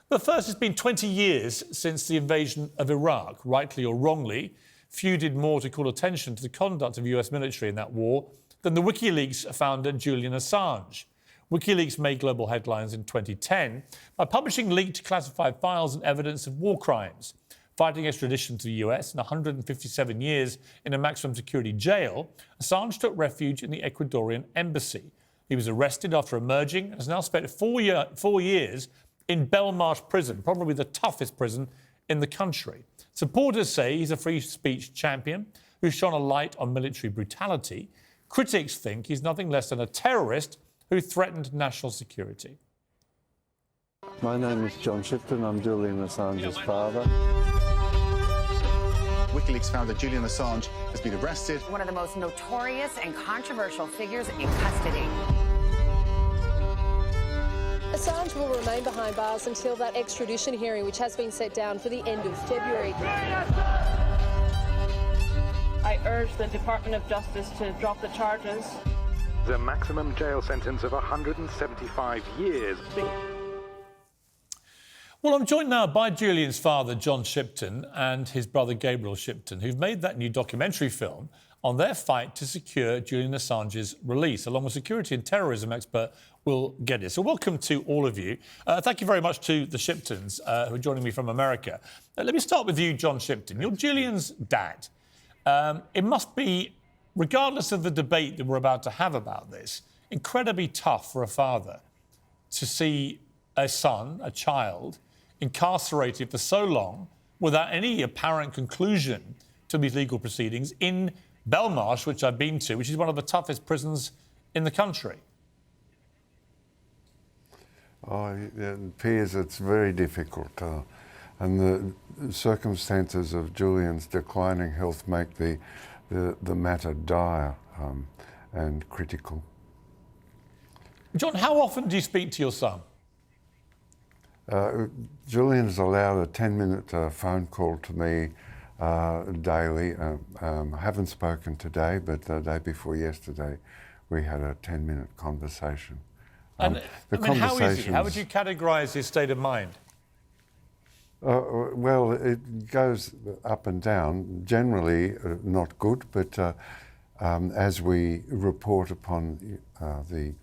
But first, it's been 20 years since the invasion of Iraq. Rightly or wrongly, few did more to call attention to the conduct of the US military in that war than the WikiLeaks founder Julian Assange. WikiLeaks made global headlines in 2010 by publishing leaked classified files and evidence of war crimes. Fighting extradition to the US and 157 years in a maximum security jail, Assange took refuge in the Ecuadorian embassy. He was arrested after emerging and has now spent 4 years in Belmarsh prison, probably the toughest prison in the country. Supporters say he's a free speech champion who's shone a light on military brutality. Critics think he's nothing less than a terrorist who threatened national security. My name is John Shipton. I'm Julian Assange's father. WikiLeaks founder Julian Assange has been arrested. One of the most notorious and controversial figures in custody. Assange will remain behind bars until that extradition hearing, which has been set down for the end of February. I urge the Department of Justice to drop the charges. The maximum jail sentence of 175 years. Well, I'm joined now by Julian's father, John Shipton, and his brother, Gabriel Shipton, who've made that new documentary film on their fight to secure Julian Assange's release, along with security and terrorism expert Will Geddes. So welcome to all of you. Thank you very much to the Shiptons who are joining me from America. Let me start with you, John Shipton. You're Julian's dad. It must be, regardless of the debate that we're about to have about this, incredibly tough for a father to see a son, a child, incarcerated for so long without any apparent conclusion to these legal proceedings in Belmarsh, which I've been to, which is one of the toughest prisons in the country. Piers, it's very difficult. And the circumstances of Julian's declining health make the matter dire and critical. John, how often do you speak to your son? Julian's allowed a 10-minute phone call to me daily. I haven't spoken today, but the day before yesterday we had a 10-minute conversation. And how is he? How would you categorise his state of mind? Well, it goes up and down. Generally not good, but as we report upon the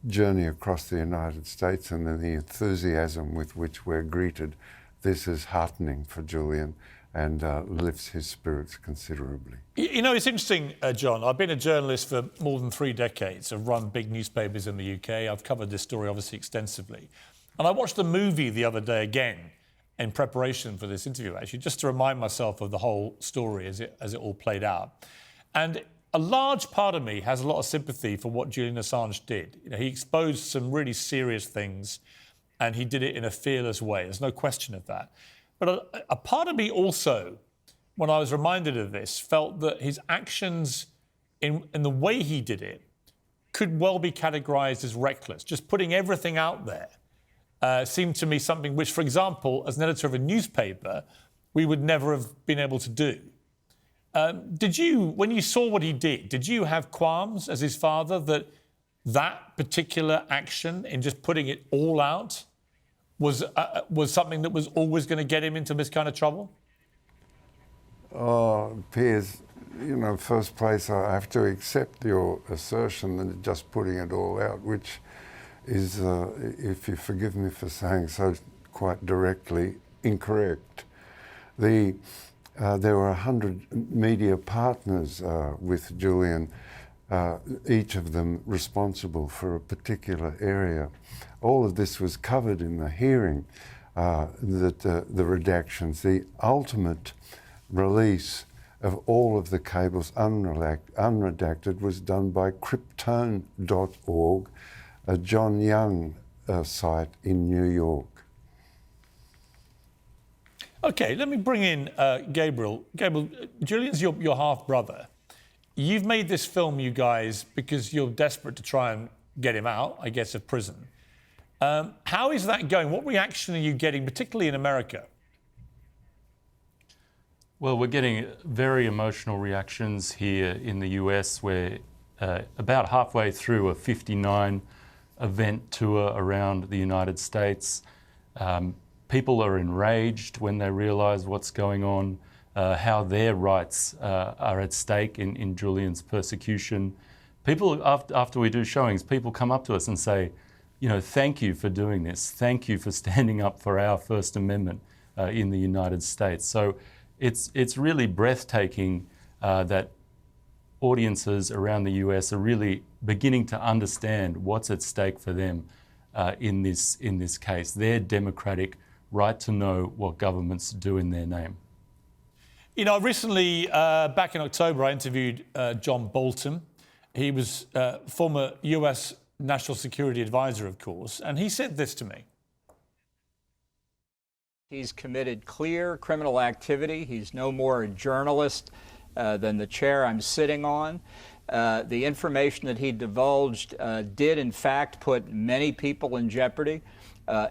journey across the United States and then the enthusiasm with which we're greeted, this is heartening for Julian and lifts his spirits considerably. You know, it's interesting, John. I've been a journalist for more than 3 decades. I've run big newspapers in the UK. I've covered this story, obviously, extensively. And I watched the movie the other day again in preparation for this interview, actually, just to remind myself of the whole story as it all played out. And a large part of me has a lot of sympathy for what Julian Assange did. You know, he exposed some really serious things and he did it in a fearless way. There's no question of that. But a part of me also, when I was reminded of this, felt that his actions in the way he did it could well be categorised as reckless. Just putting everything out there seemed to me something which, for example, as an editor of a newspaper, we would never have been able to do. Did you, when you saw what he did you have qualms as his father that particular action in just putting it all out was something that was always going to get him into this kind of trouble? Piers, you know, first place I have to accept your assertion that just putting it all out, which is, if you forgive me for saying so quite directly, incorrect. There were 100 media partners with Julian, each of them responsible for a particular area. All of this was covered in the hearing, the redactions. The ultimate release of all of the cables unredacted was done by Kryptone.org, a John Young site in New York. OK, let me bring in Gabriel. Gabriel, Julian's your half-brother. You've made this film, you guys, because you're desperate to try and get him out, I guess, of prison. How is that going? What reaction are you getting, particularly in America? Well, we're getting very emotional reactions here in the US. We're about halfway through a 59 event tour around the United States. People are enraged when they realise what's going on, how their rights are at stake in Julian's persecution. People, after we do showings, people come up to us and say, you know, thank you for doing this. Thank you for standing up for our First Amendment in the United States. So it's really breathtaking that audiences around the US are really beginning to understand what's at stake for them in this case, their democratic right to know what governments do in their name. You know, recently, back in October, I interviewed John Bolton. He was former US National Security Advisor, of course, and he said this to me. He's committed clear criminal activity. He's no more a journalist than the chair I'm sitting on. The information that he divulged did, in fact, put many people in jeopardy.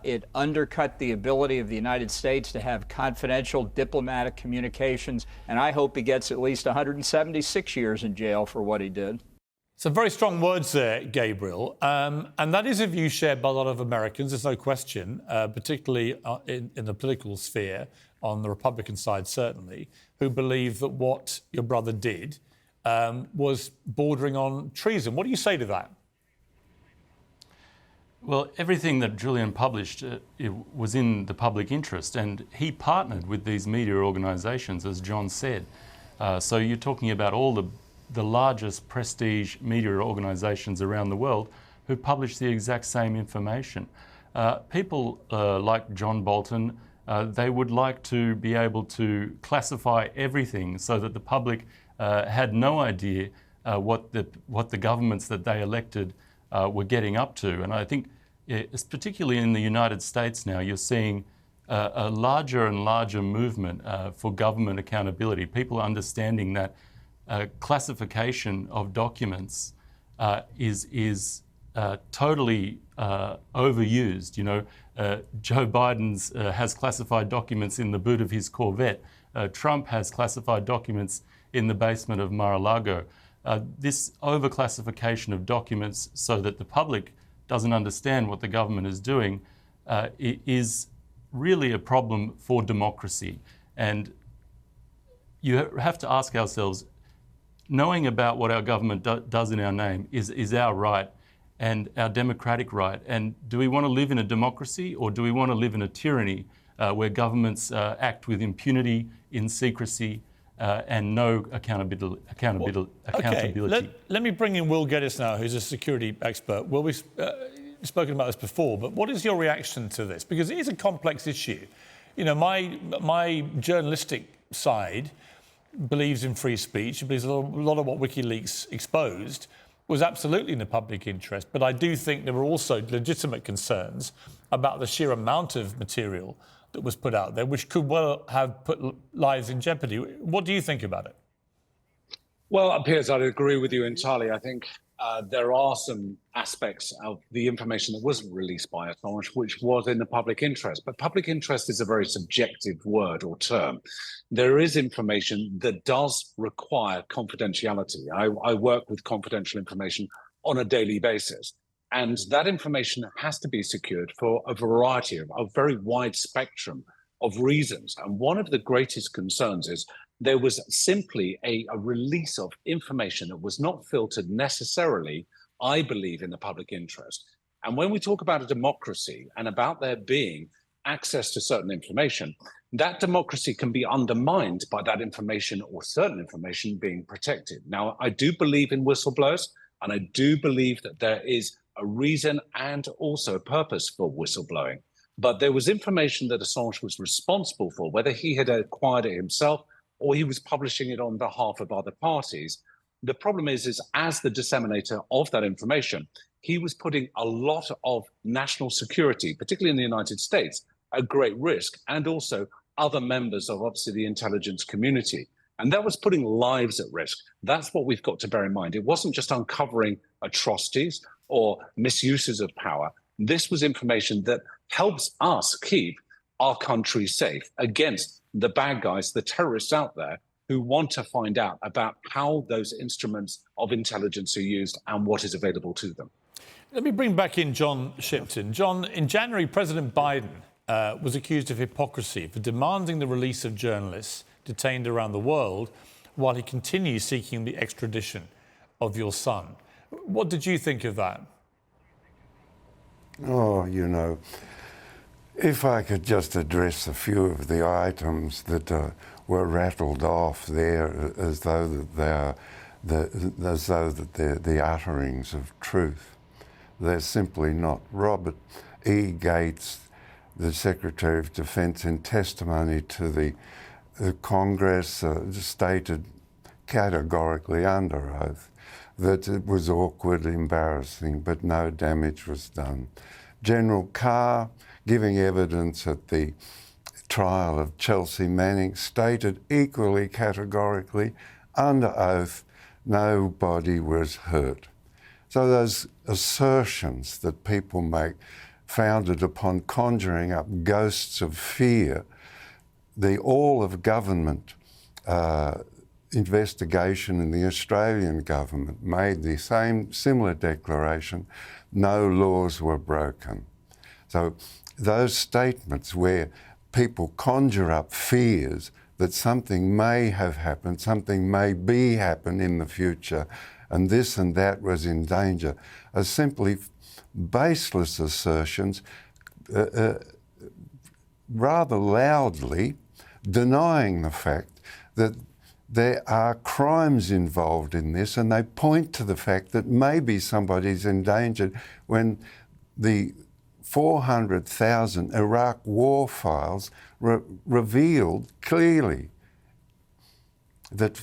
It undercut the ability of the United States to have confidential diplomatic communications, and I hope he gets at least 176 years in jail for what he did. Some very strong words there, Gabriel. And that is a view shared by a lot of Americans, there's no question, particularly in the political sphere, on the Republican side certainly, who believe that what your brother did was bordering on treason. What do you say to that? Well, everything that Julian published it was in the public interest, and he partnered with these media organisations, as John said. So you're talking about all the largest prestige media organisations around the world who publish the exact same information. People like John Bolton, they would like to be able to classify everything so that the public had no idea what the governments that they elected were getting up to. And I think, it's particularly in the United States now, you're seeing a larger and larger movement for government accountability. People understanding that classification of documents is totally overused. You know, Joe Biden's has classified documents in the boot of his Corvette. Trump has classified documents in the basement of Mar-a-Lago. This overclassification of documents so that the public doesn't understand what the government is doing is really a problem for democracy. And you have to ask ourselves, knowing about what our government does in our name is our right and our democratic right. And do we want to live in a democracy, or do we want to live in a tyranny where governments act with impunity, in secrecy, and no accountability? Okay. Let me bring in Will Geddes now, who's a security expert. Will, we've spoken about this before, but what is your reaction to this? Because it is a complex issue. You know, my journalistic side believes in free speech, believes a lot of what WikiLeaks exposed was absolutely in the public interest. But I do think there were also legitimate concerns about the sheer amount of material that was put out there, which could well have put lives in jeopardy. What do you think about it? Well, Piers, I'd agree with you entirely. I think there are some aspects of the information that wasn't released by Assange which was in the public interest. But public interest is a very subjective word or term. There is information that does require confidentiality. I work with confidential information on a daily basis. And that information has to be secured for a variety of a very wide spectrum of reasons. And one of the greatest concerns is there was simply a release of information that was not filtered necessarily, I believe, in the public interest. And when we talk about a democracy and about there being access to certain information, that democracy can be undermined by that information or certain information being protected. Now, I do believe in whistleblowers, and I do believe that there is a reason and also a purpose for whistleblowing. But there was information that Assange was responsible for, whether he had acquired it himself or he was publishing it on behalf of other parties. The problem is as the disseminator of that information, he was putting a lot of national security, particularly in the United States, at great risk, and also other members of, obviously, the intelligence community. And that was putting lives at risk. That's what we've got to bear in mind. It wasn't just uncovering atrocities or misuses of power. This was information that helps us keep our country safe against the bad guys, the terrorists out there who want to find out about how those instruments of intelligence are used and what is available to them. Let me bring back in John Shipton. John, in January, President Biden was accused of hypocrisy for demanding the release of journalists detained around the world while he continues seeking the extradition of your son. What did you think of that? Oh, you know, if I could just address a few of the items that were rattled off there as though they're the utterings of truth. They're simply not. Robert E. Gates, the Secretary of Defence, in testimony to the Congress, stated categorically under oath that it was awkward, embarrassing, but no damage was done. General Carr, giving evidence at the trial of Chelsea Manning, stated equally categorically under oath nobody was hurt. So those assertions that people make, founded upon conjuring up ghosts of fear, the all of government investigation in the Australian government made the similar declaration, no laws were broken. So those statements where people conjure up fears that something may have happened, something may be happen in the future, and this and that was in danger, are simply baseless assertions, rather loudly denying the fact that there are crimes involved in this, and they point to the fact that maybe somebody's endangered when the 400,000 Iraq war files revealed clearly that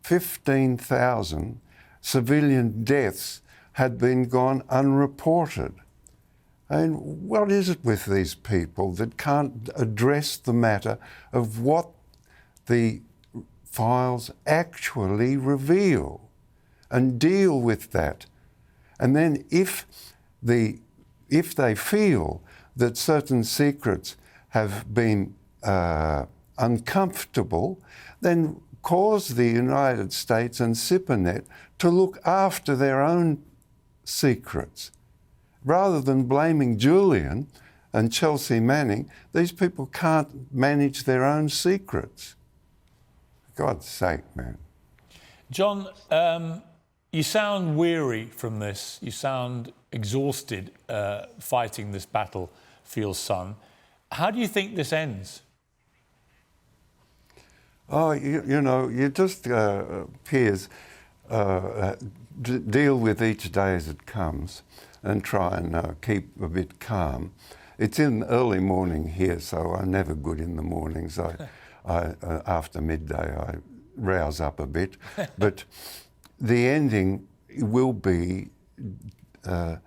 15,000 civilian deaths had been gone unreported. And what is it with these people that can't address the matter of what the files actually reveal and deal with that? And then if they feel that certain secrets have been uncomfortable, then cause the United States and SIPRNet to look after their own secrets. Rather than blaming Julian and Chelsea Manning, these people can't manage their own secrets. For God's sake, man. John, you sound weary from this. You sound exhausted fighting this battle for your son. How do you think this ends? Oh, you know, you just, Piers, deal with each day as it comes and try and keep a bit calm. It's in early morning here, so I'm never good in the mornings. After midday, I rouse up a bit. But the ending will be the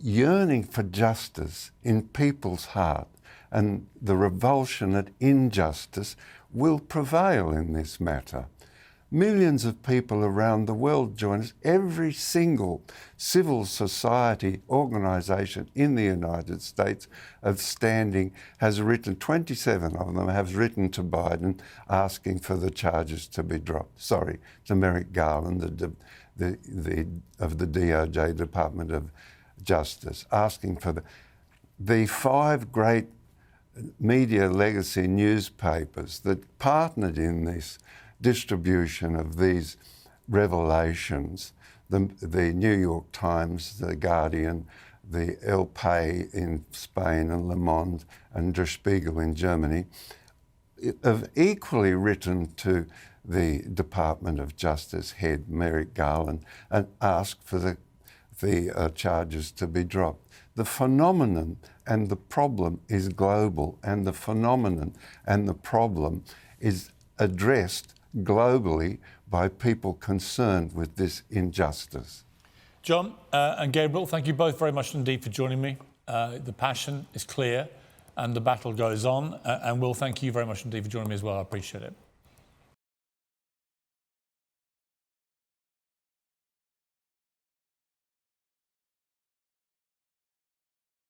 yearning for justice in people's heart, and the revulsion at injustice will prevail in this matter. Millions of people around the world join us. Every single civil society organisation in the United States of standing has written, 27 of them have written to Biden asking for the charges to be dropped. Sorry, to Merrick Garland, of the DOJ, Department of Justice, asking for the 5 great media legacy newspapers that partnered in this distribution of these revelations, the New York Times, the Guardian, the El País in Spain, and Le Monde and Der Spiegel in Germany, have equally written to the Department of Justice head, Merrick Garland, and asked for the charges to be dropped. The phenomenon and the problem is global, and the phenomenon and the problem is addressed globally by people concerned with this injustice. John and Gabriel, thank you both very much indeed for joining me. The passion is clear and the battle goes on. And Will, thank you very much indeed for joining me as well. I appreciate it.